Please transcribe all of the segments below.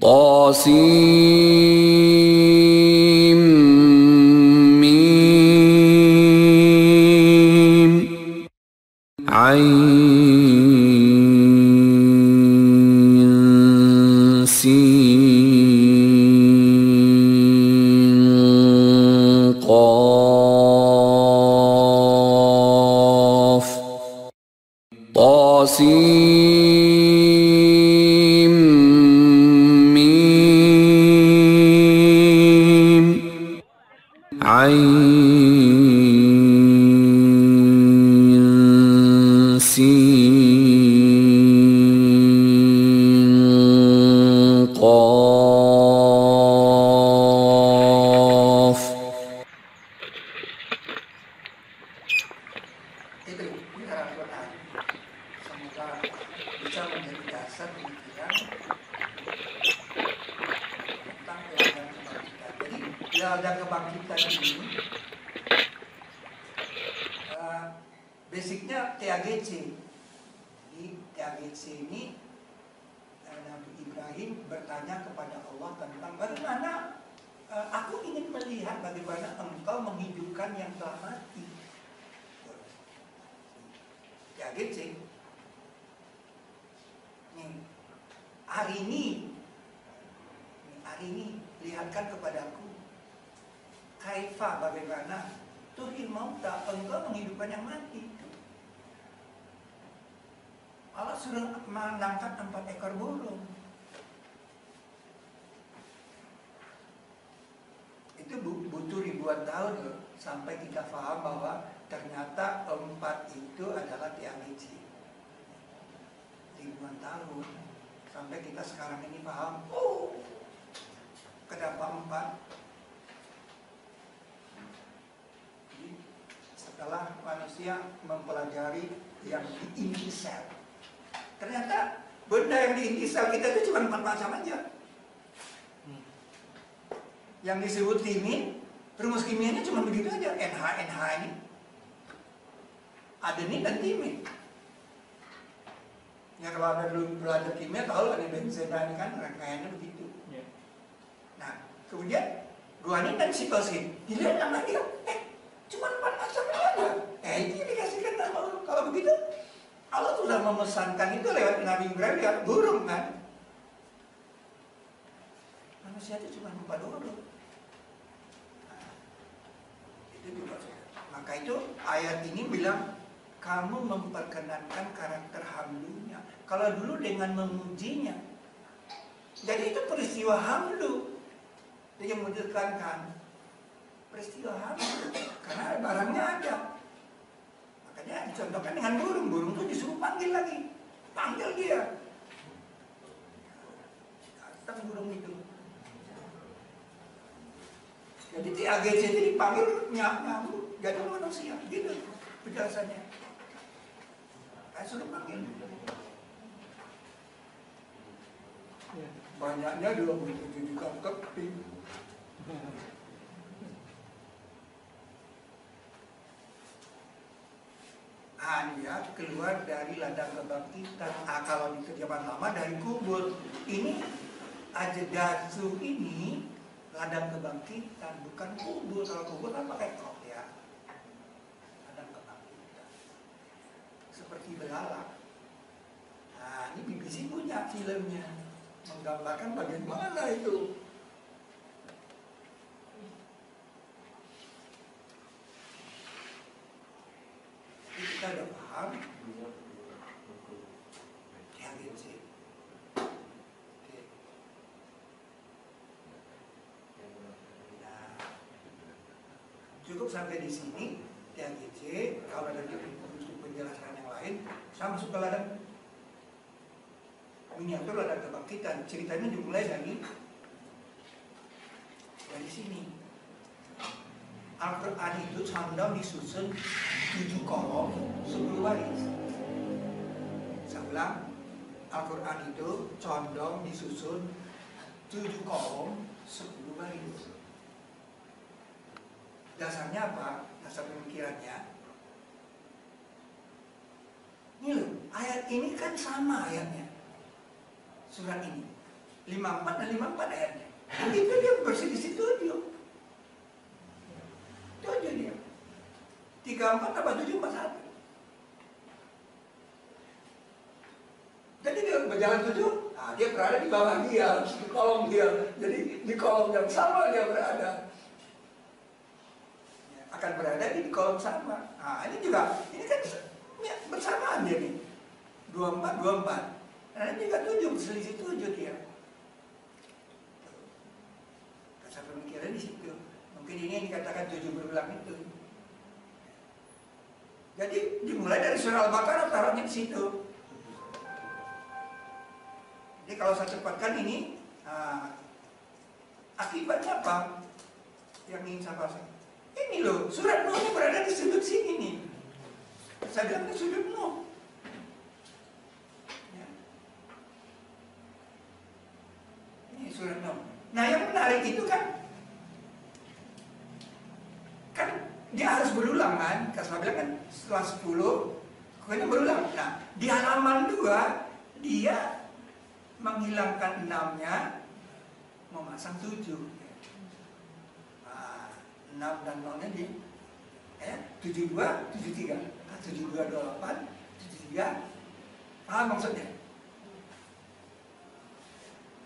طاسيم ميم عين سين قاف طاسيم ميم عين سين قاف. Itu bicara Al-Quran. Semoga bisa menjadi dasar pemikiran tentang ladang kebangkitan. Jadi ladang kebangkitan ini basicnya TAGC. Di TAGC ini Nabi Ibrahim bertanya kepada Allah tentang bagaimana aku ingin melihat bagaimana engkau menghidupkan yang telah mati. TAGC. Hari ini lihatkan kepadaku kaifa, bagaimana tuhil mauta, engkau menghidupkan yang mati. Allah sudah menangkap 4 ekor burung. Itu butuh ribuan tahun loh, sampai kita paham bahwa ternyata 4 itu adalah TAGC. Ribuan tahun sampai kita sekarang ini paham, oh kenapa 4. Jadi setelah manusia mempelajari yang di inti sel, ternyata benda yang di inti sel kita itu cuma 4 macam aja. Yang disebut timin, rumus kimianya cuma begitu aja, NH ini, adenin dan timin. Ya kalau Anda dulu belajar kimia tahu ada benzena ini kan rangkaiannya begitu. Nah, kemudian guanin dan sitosin. Dilihat nama dia, cuma 4 macam aja. Itu dikasihkan nama. Kalau begitu, Allah sudah memesankan itu lewat Nabi Ibrahim lewat burung kan. Manusia itu cuma 4 burung. Nah, itu juga. Maka itu ayat ini bilang kamu memperkenankan karakter hamlunya. Kalau dulu dengan memujinya. Jadi itu peristiwa hamlu. Dia memujukan kan. Peristiwa hamlu. Karena barangnya ada. Makanya dicontohkan dengan burung. Burung itu disuruh panggil lagi. Panggil dia. Datang burung itu. Jadi TAGC itu dipanggil nyamuk. Jadi manusia. Gitu penjelasannya. Saya suruh panggil. Banyaknya 27 juta keping. Dia keluar dari ladang kebangkitan. Kalau di zaman lama dari kubur. Ini ajedatsu ini ladang kebangkitan, bukan kubur. Kalau kubur kan pakai kok ya. Ladang kebangkitan. Seperti belalang. Nah, ini BBC punya filmnya. Menggambarkan bagaimana itu. Jadi kita udah paham. TAGC. Nah, cukup sampai di sini. TAGC. Kalau ada penjelasan yang lain, saya masuk ke ladang miniatur ladang kebangkitan. Ceritanya dimulai dari sini. Al-Quran itu condong disusun 7 kolom 10 baris. Saya ulang, Al-Quran itu condong disusun 7 kolom 10 baris. Dasarnya apa? Dasar pemikirannya. Ini loh, ayat ini kan sama ayatnya. Surat ini. 54 dan 54 ayatnya. Itu dia berselisih 7. 7 dia. 34 tambah 7, 41. Jadi dia berjalan 7, nah dia berada di bawah dia, di kolom dia. Jadi di kolom yang sama dia berada. Akan berada di kolom sama. Nah ini juga, ini kan ya, bersamaan dia nih. 24, 24. Nah ini juga 7, berselisih 7 dia. Kasar pemikiran di situ. Mungkin ini yang dikatakan 7 berulang itu. Jadi dimulai dari surah Al-Baqarah, taruhnya di situ. Jadi kalau saya cepatkan ini, akibatnya apa? Yang ingin saya bahas. Ini loh, surat Nuh ini berada di sudut sini nih. Saya bilang di sudut Nuh. Ya. Ini surat Nuh. Nah yang menarik itu kan dia harus berulang kan. Saya bilang kan setelah 10, pokoknya berulang. Nah di halaman 2 dia menghilangkan 6-nya, memasang 7. 6 dan 0-nya di 72, 73, 72, 28, 73. Paham maksudnya?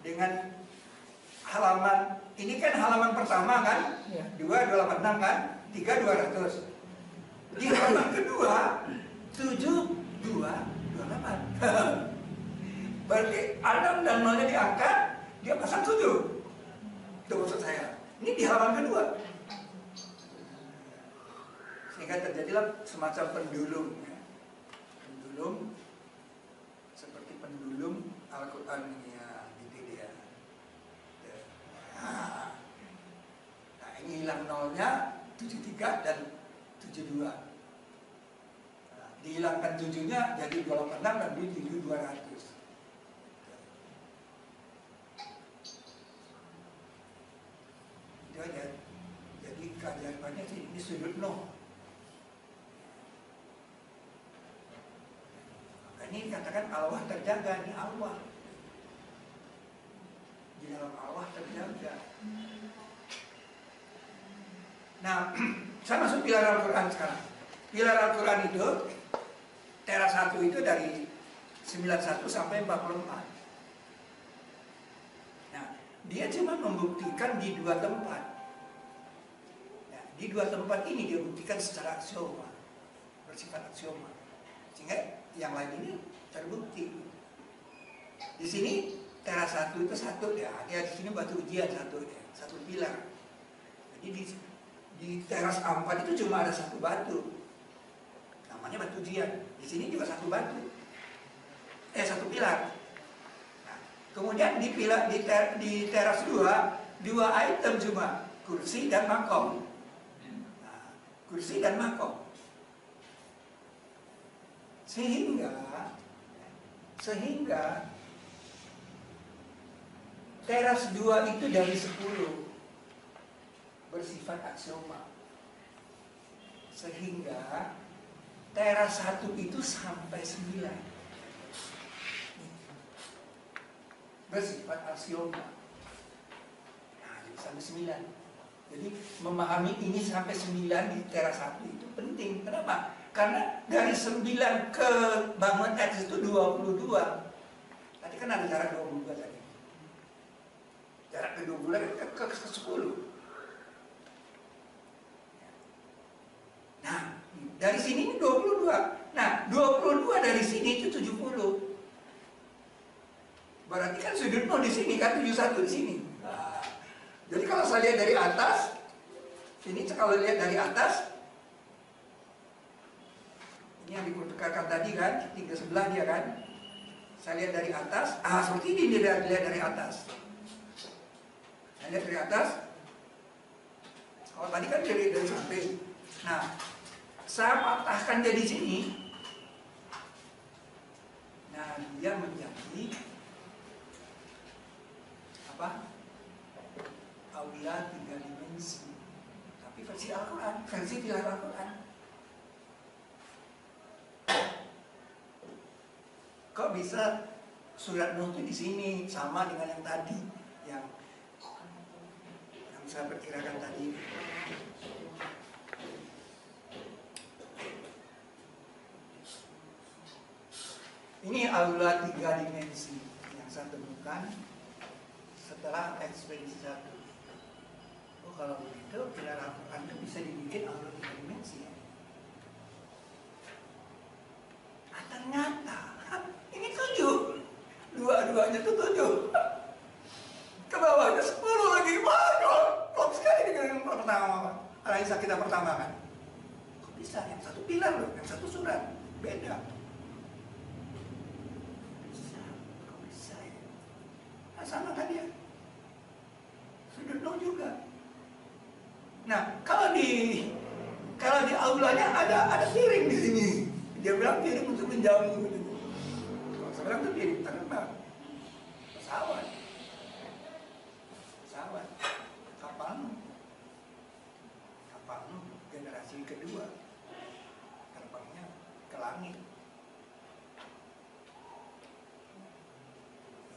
Dengan halaman, ini kan halaman pertama kan? 2, 286 kan? 3, 200. Di halaman kedua, 7, 2, 28. Berarti 6 dan 0-nya diangkat, dia pasang 7. Itu maksud saya. Ini di halaman kedua. Sehingga terjadilah semacam pendulum, ya. Pendulum seperti pendulum Al-Quran ini ya, gitu dia. Nah, ini hilang 0-nya 73 dan 72. Nah, dihilangkan 7-nya jadi 286 dan 200. Itu aja. Jadi keajaibannya sih ini sudut Nuh. Ini dikatakan Allah terjaga, ini Allah. Di dalam Allah terjaga. Nah, saya masuk pilar Al-Quran sekarang. Pilar Al-Quran itu, teras 1 itu dari 91 sampai 44. Nah, dia cuma membuktikan di 2 tempat. Nah, di 2 tempat ini dia buktikan secara aksioma, bersifat aksioma. Sehingga yang lain ini terbukti. Di sini teras 1 itu 1 ya. Dia di sini batu ujian 1 ya, 1 pilar. Jadi di teras 4 itu cuma ada 1 batu. Namanya batu ujian. Di sini juga 1 batu. 1 pilar. Nah, kemudian di pilar di teras 2 item cuma kursi dan makom. Nah, kursi dan makom. Sehingga teras 2 itu dari 10 bersifat aksioma. Sehingga teras 1 itu sampai 9 bersifat aksioma. Nah, jadi sampai 9. Jadi memahami ini sampai 9 di teras 1 itu penting. Kenapa? Karena dari 9 ke bangun X itu 22. Tadi kan ada jarak 22 tadi. Jarak ke 22 ke 10. Nah, dari sini 22. Nah, 22 dari sini itu 70. Berarti kan sudut Nuh di sini kan 71 di sini. Nah, jadi kalau saya lihat dari atas, ini kalau lihat dari atas, ini yang dipertukarkan tadi kan, 3 sebelah dia kan. Saya lihat dari atas, seperti ini dia lihat dari atas. Saya lihat dari atas. Kalau tadi kan dari samping. Nah, saya patahkan dia di sini. Nah, dia menjadi apa? Aula 3 dimensi. Tapi versi Al-Quran, versi pilar Al-Quran. Kok bisa surat Nuh itu di sini sama dengan yang tadi, yang saya perkirakan tadi. Ini aula 3 dimensi yang saya temukan setelah ekspedisi 1. Oh, kalau begitu pilar Al-Quran itu bisa dibikin aula 3 dimensi ya. Nah, ternyata ini 7. Dua-duanya itu 7. Ke bawahnya 10 lagi. Wah, klop sekali dengan yang pertama. Analisa kita pertama kan. Kok bisa? Yang satu pilar loh, yang satu surat. Beda. Bisa ya. Nah, sama kan ya. Sudut Nuh juga. Nah, kalau di aulanya ada piring di sini. Dia bilang piring untuk menjamu. Kalau sekarang tuh piring terbang. Pesawat. Kapal Nuh generasi kedua. Terbangnya ke langit.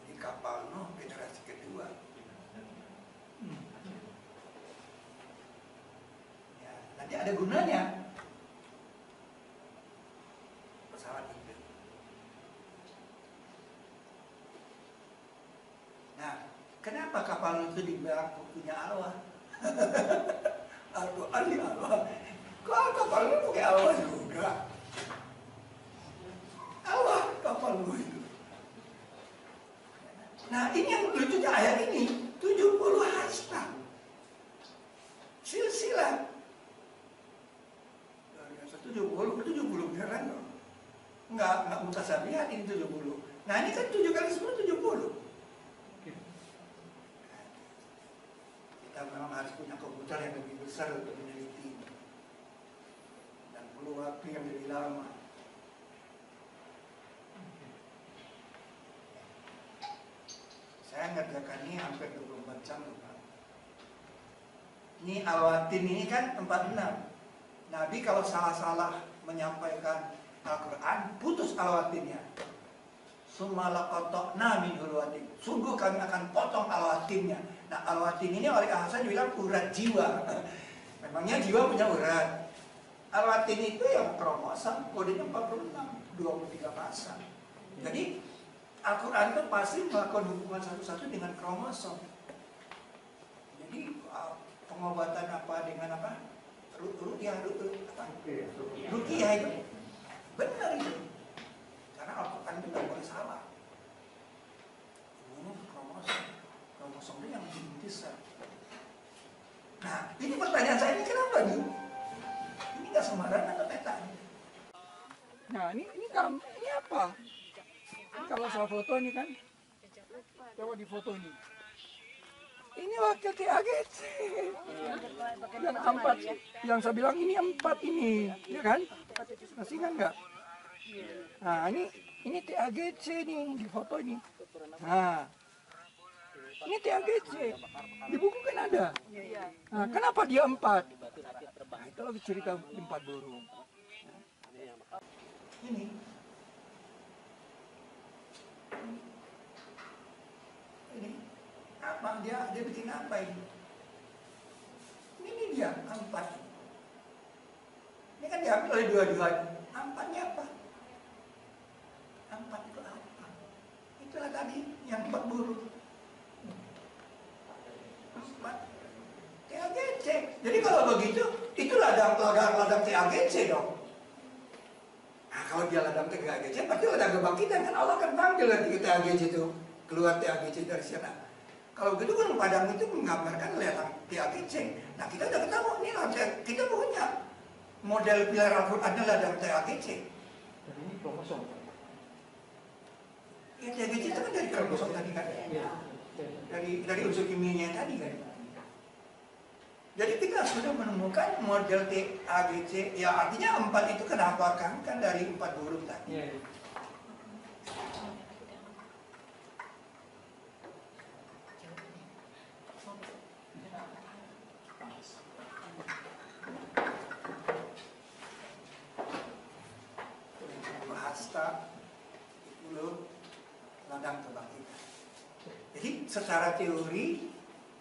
Di kapal Nuh generasi kedua. Ya, nanti ada gunanya pesawat itu. Nah, kenapa kapal Nuh itu dibilang punya Allah? Al-Quran di Allah. Kok kapal Nuh pakai Allah juga? Allah kapal Nuh itu. Nah, ini yang lucunya ayat ini 70 hashtag silsilah 70 beneran loh. Enggak mutasabihat ini 70. Nah, ini kan 7 kali 10 70. Kita memang harus punya komputer yang lebih besar untuk meneliti dan perlu waktu yang lebih lama. Saya ngerjakan ini hampir 24 jam. Ini Al-Watin ini kan 46. Nabi kalau salah-salah menyampaikan Al-Quran, putus Al-Watinnya. Sumalaqatokna minhul watin. Sungguh kami akan potong Al-Watinnya. Nah, Al-Watin ini oleh Hasan bilang urat jiwa. Memangnya jiwa punya urat. Al-Watin itu yang kromosom, kodenya 46, 23 pasang. Jadi Al-Quran itu pasti melakukan hubungan satu-satu dengan kromosom. Jadi pengobatan apa dengan apa? Ruqyah itu benar itu. Karena Al-Quran itu nggak boleh salah. Hubungannya ke kromosom itu yang besar. Nah, ini pertanyaan saya ini kenapa nih? Ini nggak sembarangan atau petanya? Nah, ini apa? Ini kalau saya foto ini kan, coba di foto ini. Ini wakil TAGC. Yang 4, yang saya bilang ini 4 ini, ya kan? Masih kan nggak? Nah, ini TAGC nih di foto ini. Nah, ini TAGC. Di buku kan ada. Nah, kenapa dia 4? Nah, itu lagi cerita 4 burung. Ini. Ini apa dia bikin apa ini? Ini dia 4. Ini kan diambil oleh dua-duanya. 4-nya apa? 4 itu apa? Itulah tadi yang 4 burung. 4 TAGC. Jadi kalau begitu, itu ladang TAGC dong. Nah, kalau dia ladang TAGC, berarti ladang kebangkitan kan Allah akan panggil nanti ke TAGC itu, keluar TAGC dari sana. Kalau gitu kan padang itu menggambarkan ladang TAGC. Nah, kita udah ketemu nih ladang, kita punya model pilar Al-Quran ladang TAGC. Dan ini kromosom. Ya, TAGC itu kan dari kromosom tadi kan? Ya. Dari unsur kimianya tadi kan? Jadi kita sudah menemukan model TAGC, ya artinya 4 itu kenapa kan dari 4 burung tadi. Ya. Hasta itu loh ladang secara teori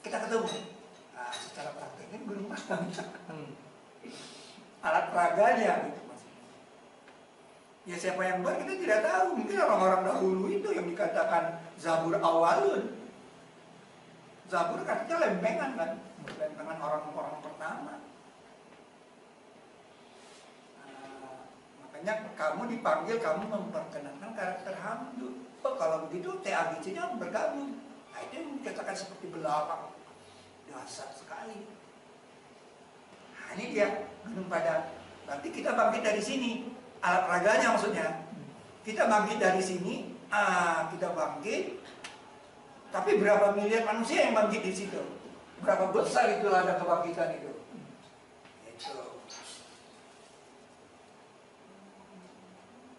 kita ketemu. Nah, secara prakteknya gunung Padang. Alat peraganya gitu maksudnya. Ya siapa yang buat kita tidak tahu. Mungkin orang-orang dahulu itu yang dikatakan Zabur awalun. Zabur katanya lempengan kan, lempengan orang-orang pertama. Makanya kamu dipanggil, kamu memperkenalkan karakter Hamdu. Oh kalau begitu TAGC-nya bergabung. Nah itu yang dikatakan seperti belakang. Dasar sekali. Nah ini dia Gunung Padang. Berarti kita bangkit dari sini. Alat raganya maksudnya. Kita bangkit dari sini. Kita bangkit. Tapi berapa miliar manusia yang bangkit di situ? Berapa besar itu lada kebangkitan itu? Itu.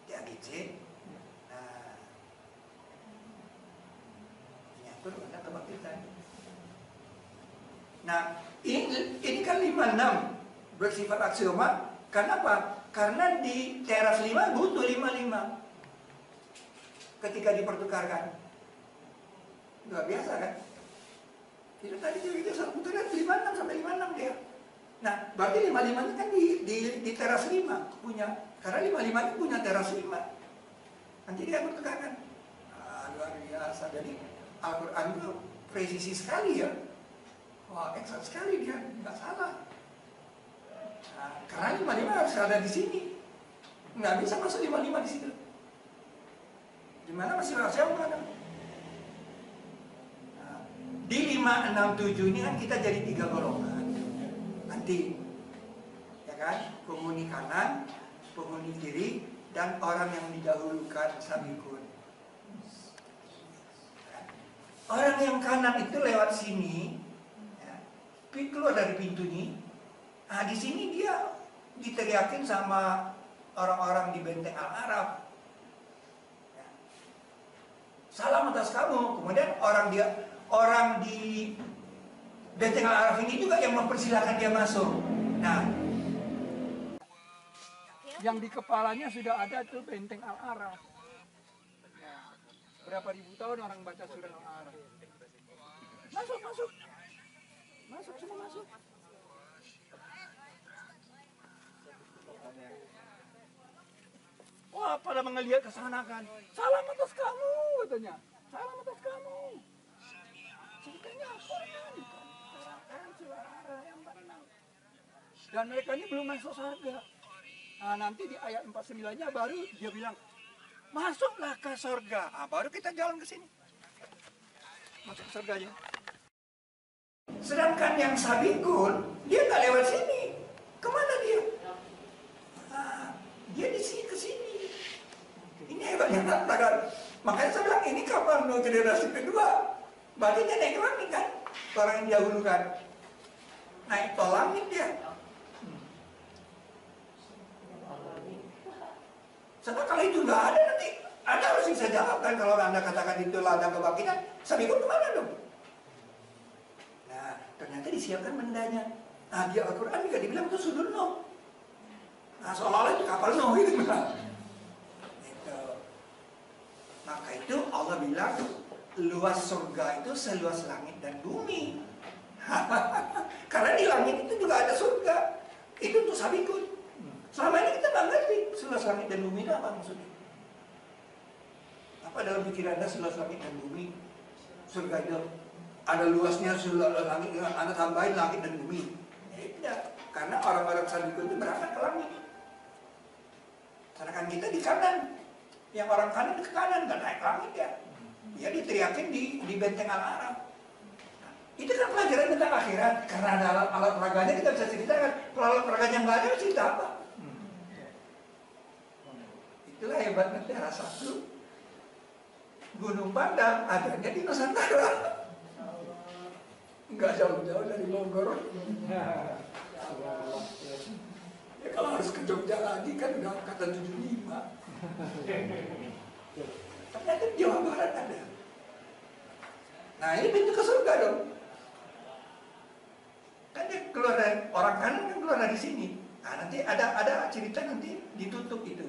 TAGC. Nah, mengatur lada kebangkitan. Nah, ini kan 56 bersifat aksioma. Kenapa? Karena di teras 5 butuh 55 ketika dipertukarkan. Luar biasa kan? Itu tadi kita sebutkan 56 sampai 56 dia. Nah, berarti 55 nya kan di teras 5 punya. Karena 55 itu punya teras 5. Nanti dia pertukarkan. Luar biasa. Jadi Al-Quran itu presisi sekali ya. Wah, eksakt sekali dia, nggak salah. Nah, karena 55 harus ada di sini. Nggak bisa masuk 55 di situ. Di mana masih rahasia mana? Nah, di 5, 6, 7 ini kan kita jadi 3 golongan. Nanti, ya kan? Penghuni kanan, penghuni kiri, dan orang yang didahulukan sabikun. Orang yang kanan itu lewat sini. Keluar dari pintu ini, nah di sini dia diteriakin sama orang-orang di benteng Al-Araf. Ya. Salam atas kamu. Kemudian orang di benteng Al-Araf ini juga yang mempersilahkan dia masuk. Nah, yang di kepalanya sudah ada tuh benteng Al-Araf. Ya. Berapa ribu tahun orang baca surah Al-Araf. Masuk, masuk. Masuk, semua masuk. Wah, pada melihat ke sana kan. Salam atas kamu, katanya. Salam atas kamu. Ceritanya Al-Quran kan. Serahkan suara yang benar. Dan mereka ini belum masuk surga. Nah, nanti di ayat 49-nya baru dia bilang, masuklah ke surga. Baru kita jalan ke sini. Masuk ke surganya. Sedangkan yang sabikun, dia nggak lewat sini. Kemana dia? Dia di sini ke sini. Ini hebatnya kan? Makanya saya bilang ini kapal generasi kedua. Berarti dia naik langit kan? Orang yang didahulukan. Naik tol langit dia. Sebab kalau itu nggak ada nanti, Anda harus bisa jawab kan kalau Anda katakan itu lada kebangkitan. Sabikun kemana dong? Nah, ternyata disiapkan bendanya. Nah, di Al-Quran juga dibilang itu sudut Nuh. Nah, seolah-olah itu kapal Nuh gitu. Itu. Maka itu Allah bilang, luas surga itu seluas langit dan bumi. Karena di langit itu juga ada surga. Itu untuk sabikun. Selama ini kita nggak ngerti seluas langit dan bumi itu apa maksudnya. Apa dalam pikiran Anda seluas langit dan bumi? Surga itu ada luasnya langit, Anda tambahin langit dan bumi. Ya, tidak, karena orang-orang sabikun itu berangkat ke langit. Sedangkan kita di kanan, yang orang kanan ke kanan, nggak naik langit ya. Dia diteriakin di benteng Al-Araf. Nah, itu kan pelajaran tentang akhirat. Karena ada alat peraganya kita bisa ceritakan. Kalau alat peraganya nggak ada, cerita apa? Itulah hebatnya daerah satu. Gunung Padang adanya di Nusantara. Nggak jauh-jauh dari Bogor. Ya kalau harus ke Jogja lagi kan udah angkatan 75. Ternyata di Jawa Barat ada. Nah ini pintu ke surga dong. Kan dia keluar dari orang kanan kan keluar dari sini. Nah nanti ada cerita nanti ditutup itu.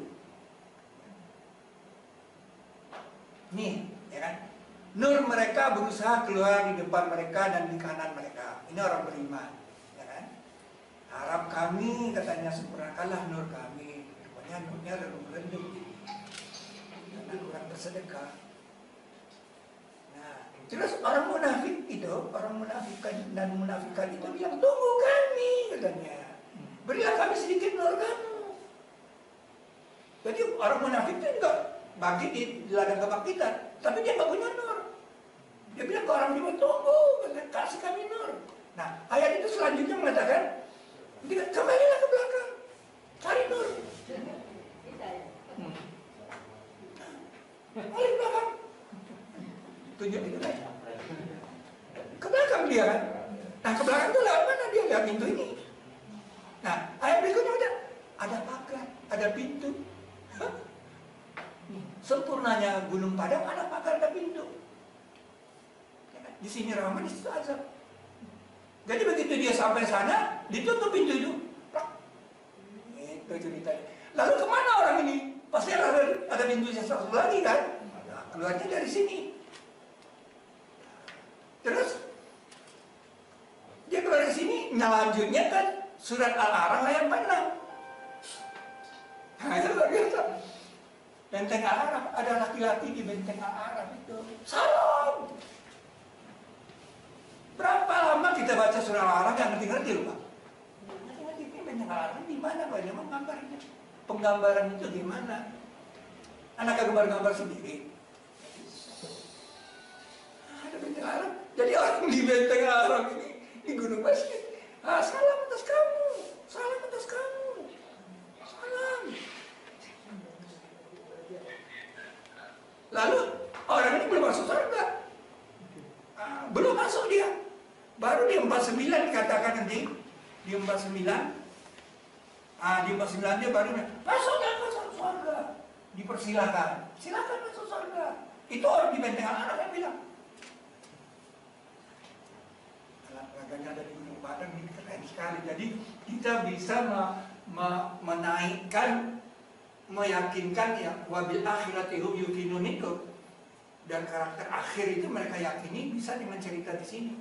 Nih, ya kan? Nur mereka berusaha keluar di depan mereka dan di kanan mereka. Ini orang beriman, ya kan? Harap kami, katanya, sempurnakanlah nur kami. Rupanya nurnya redup karena kurang bersedekah. Nah, terus orang munafik itu, orang munafikan dan munafikan itu bilang, tunggu kami, katanya. Berilah kami sedikit nur kamu. Jadi orang munafik itu enggak bagi di ladang kebangkitan, tapi dia nggak punya nur. Dia bilang ke orang beriman, tunggu, kasih kami nur. Nah, ayat itu selanjutnya mengatakan, kembalilah ke belakang, cari nur. Balik ke belakang. Tunjuk itu kan. Ke belakang dia kan. Nah, ke belakang itu lewat mana? Dia lihat pintu ini. Nah, ayat berikutnya ada pagar, ada pintu. Sempurnanya Gunung Padang ada pagar, ada pintu. Di sini rahmat, di situ azab. Jadi begitu dia sampai sana, ditutup pintu itu. Itu ceritanya. Lalu kemana orang ini? Pasti ada pintunya satu lagi kan? Nah, keluarnya dari sini. Terus dia keluar dari sini, selanjutnya kan surat Al-A'raf ayat 46. Nah, itu luar biasa. Benteng Al-A'raf, ada laki-laki di benteng Al-A'raf itu. Salam. Berapa lama kita baca surah Al-A'raf yang ngerti-ngerti loh, Pak? Ngerti-ngerti, ini benteng Al-A'raf di mana, Pak? Dia menggambarnya. Penggambaran itu gimana? Anak gambar-gambar sendiri. Ada benteng Al-A'raf. Jadi orang di benteng Al-A'raf ini di Gunung Mesir. Salam atas kamu, salam atas kamu, salam. Lalu orang ini belum masuk surga, belum masuk dia. Baru di 49 dikatakan nanti, di 49, di 49 dia baru masuklah ke surga, dipersilakan, silakan masuk surga. Itu orang di benteng Al-A'raf yang bilang. Raganya ada di Gunung Padang, ini keren sekali. Jadi kita bisa menaikkan, meyakinkan ya, wabil akhirati hum yuqinun itu, dan karakter akhir itu mereka yakini bisa dengan cerita di sini.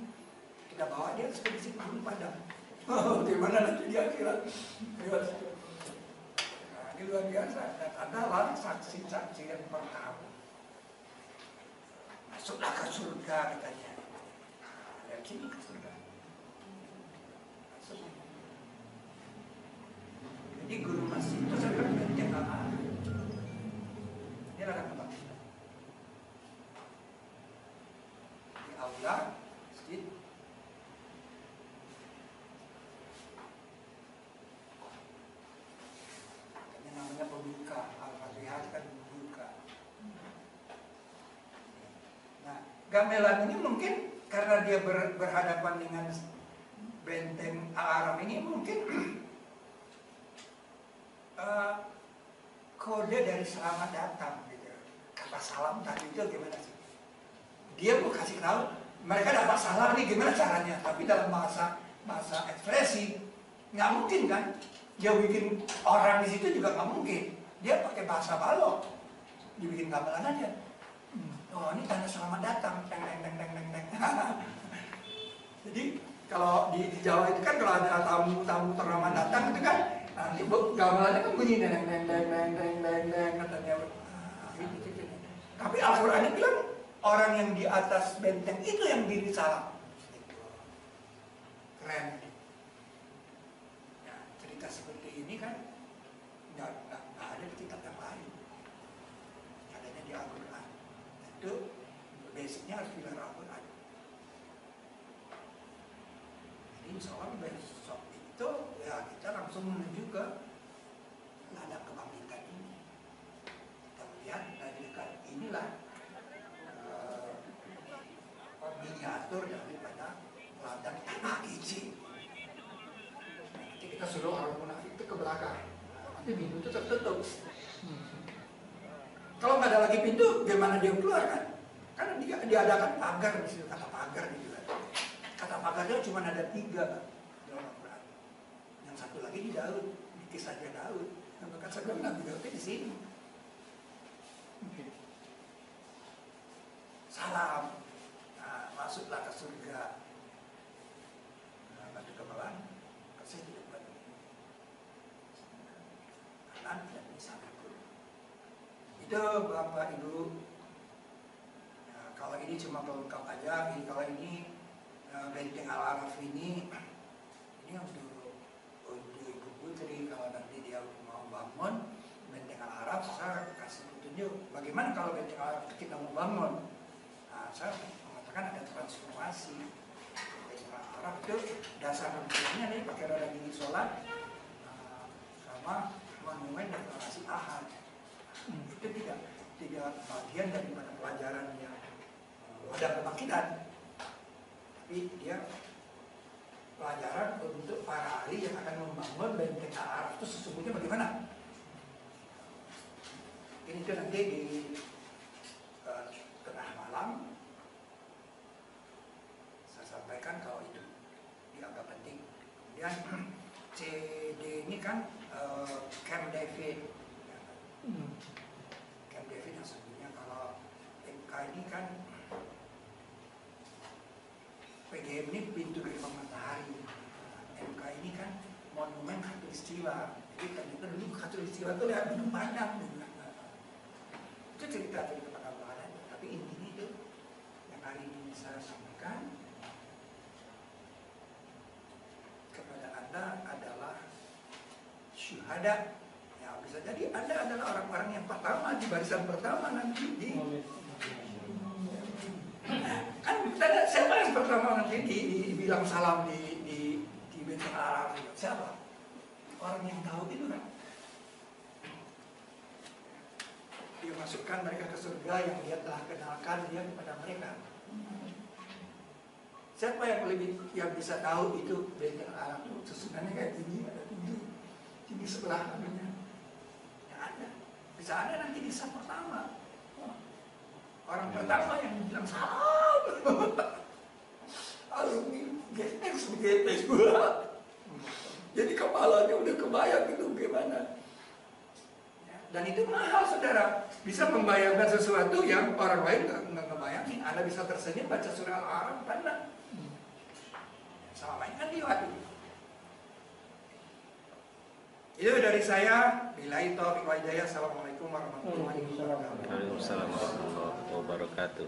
Kita bawa dia ke ekspedisi Gunung Padang. Bagaimana nanti di akhirat? Nah, ini luar biasa. Dan adalah saksi-saksi yang pertama. Masuklah ke surga katanya. Lihat sini ke surga. Masuk. Jadi Gunung Masih itu saya benteng ini ladang kebangkitan. Di aula masjid. Ini namanya pembuka. Al-Fatihah kan pembuka. Nah, gamelan ini mungkin karena dia berhadapan dengan benteng Al-A'raf ini mungkin kode dari selamat datang gitu. Kata salam tadi itu gimana sih? Dia mau kasih tahu mereka dapat salam nih gimana caranya, tapi dalam bahasa ekspresi nggak mungkin kan? Dia bikin orang di situ juga nggak mungkin. Dia pakai bahasa balok, dibikin gamelan aja. Oh ini tanda selamat datang, teng teng teng teng teng teng. Jadi kalau di Jawa itu kan kalau ada tamu terhormat datang itu kan nanti gamelannya kan bunyi neng neng neng neng neng neng neng katanya. Tapi Al-Quran bilang orang yang di atas benteng itu yang diri salam. Keren. Ya, cerita seperti ini kan nggak ada di kitab yang lain. Adanya di Al-Quran. Itu basicnya harus bilang Al-Quran. Jadi insya Allah besok itu ya kita langsung menuju ke ladang kebangkitan ini. Kita melihat dari dekat inilah miniatur daripada ladang AIC. Nanti kita suruh orang munafik itu ke belakang. Nanti pintu itu tertutup. Kalau nggak ada lagi pintu, gimana dia keluar kan? Karena diadakan pagar di situ, kata pagar di situ. Kata pagarnya cuma ada 3 dalam Al-Quran. Yang satu lagi di Daud, di kisahnya Daud. Yang bekas saya bilang Nabi Daud di sini. salam, masuklah ke surga. Batu gamelan, kasih di depan kanan dan bisa ikut. Itu Bapak Ibu. Kalau ini cuma pelengkap aja. Kalau ini benteng Al-Araf ini untuk Ibu Putri. Kalau nanti dia mau bangun benteng Al-Araf, saya kasih petunjuk bagaimana kalau benteng Al-Araf kita mau bangun. Saya mengatakan ada transformasi. Arab itu dasar manusianya nih pakai roda gigi sholat sama monumen deklarasi Ahad. Itu tidak bagian daripada pelajaran yang ada kebangkitan, tapi dia pelajaran untuk para ahli yang akan membangun benteng Arab itu sesungguhnya bagaimana. Ini itu nanti di tengah malam saya sampaikan kalau itu dianggap penting. Kemudian CD ini kan Camp David. Camp David yang sebenarnya kalau MK ini kan PGM ini pintu gerbang matahari. MK ini kan monumen Khatulistiwa. Jadi ternyata dulu Khatulistiwa itu lihat gunung Padang. Itu cerita perkembangan. Tapi intinya itu yang hari ini saya sampaikan kepada Anda adalah syuhada. Ya, bisa jadi Anda adalah orang-orang yang pertama di barisan pertama nanti di kan siapa yang pertama nanti dibilang salam di benteng Arab. Siapa? Orang yang tahu itu kan. Dia masukkan mereka ke surga yang dia telah kenalkan dia kepada mereka. Siapa yang bisa tahu itu benteng Arab itu susunannya kayak gini, ada tinggi sebelah kamunya. Yang ada, bisa ada nanti di saf pertama. Orang pertama yang bilang salam. Alumni GX begitu gua. Jadi kepalanya udah kebayang itu gimana. Dan itu mahal, saudara. Bisa membayangkan sesuatu yang orang lain nggak ngebayangin. Anda bisa tersenyum baca surah Al-Araf, kan? Sama lain kan diwadi. Itu dari saya. Billahi taufiq wal hidayah. Assalamualaikum warahmatullahi wabarakatuh. Waalaikumsalam warahmatullahi wabarakatuh.